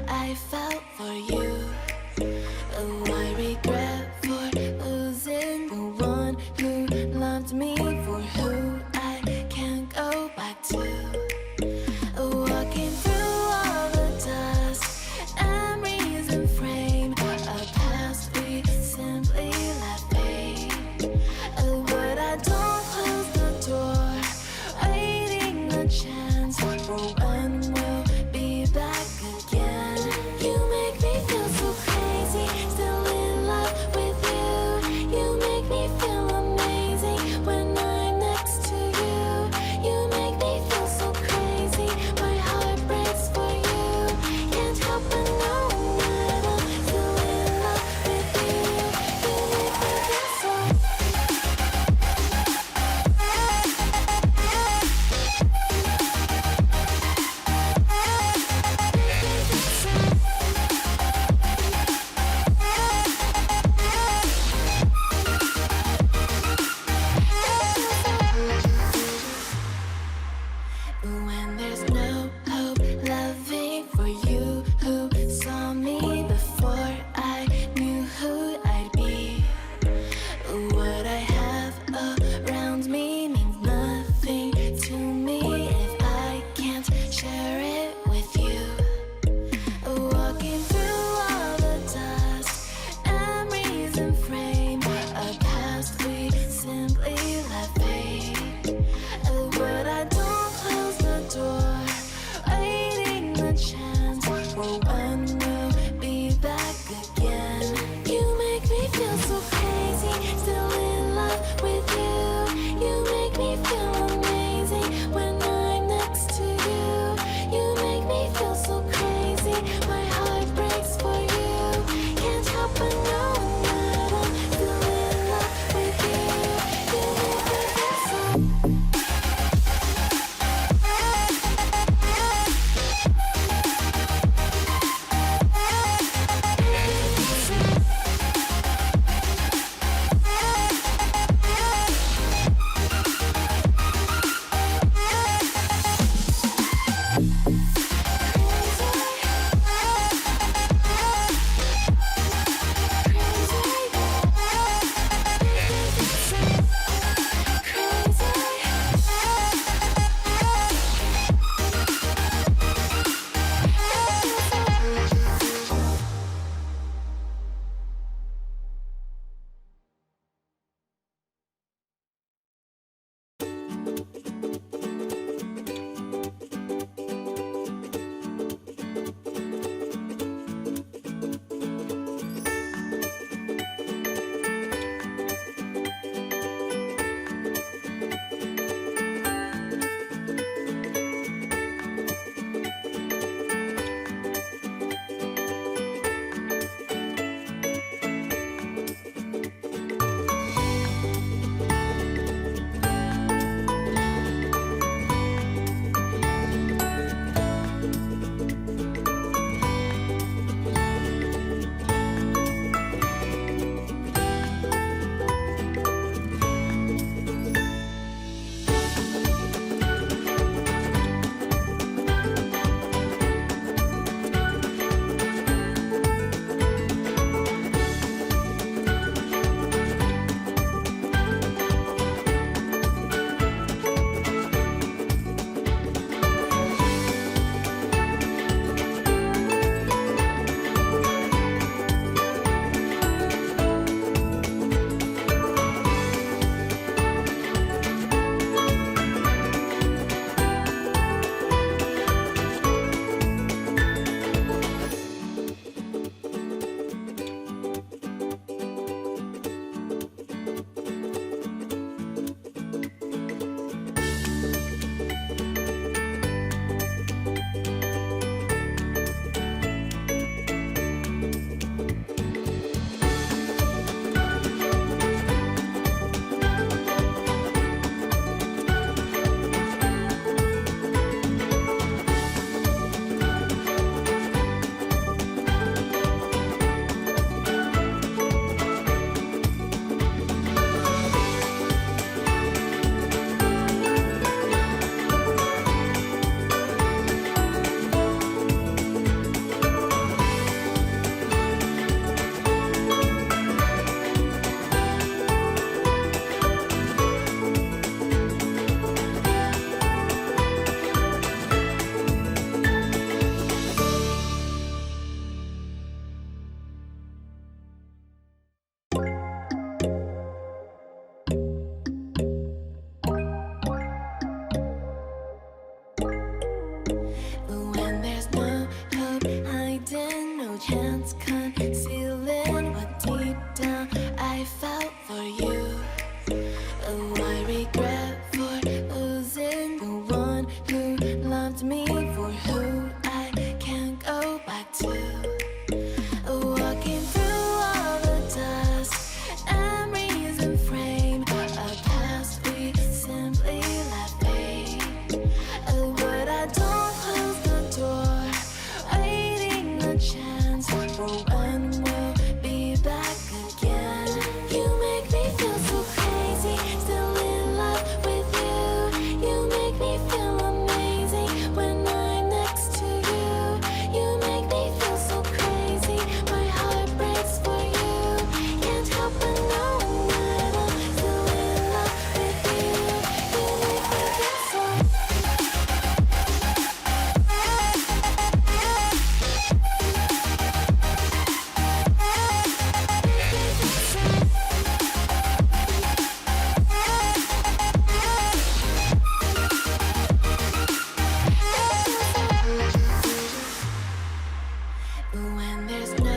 I felt for you. Oh, I regret for losing the one who loved me, for who I can't go back to. Walking through all the dust and reason frame, a past we simply let fade. Oh, but I don't close the door, waiting a chance for when we'll be back again. You make me feel so crazy, still in love with you. You make me feel amazing when I'm next to you. You make me feel so crazy, my heart breaks for you. Can't help but know that I'm still in love with you. You make me feel so. When there's no hope loving for you who saw me before I knew who I'd be. What I have around me means nothing to me if I can't share it with you. Walking through all the dust and reason frame, a past we simply let fade. But I don't close the door, waiting a chance for when we'll be back again. You make me feel so crazy, still in love with you. You make me feel amazing when I'm next to you. You make me feel so crazy, my heart breaks for you. Can't help but know that I'm still in love with you. You make me feel so. When there's no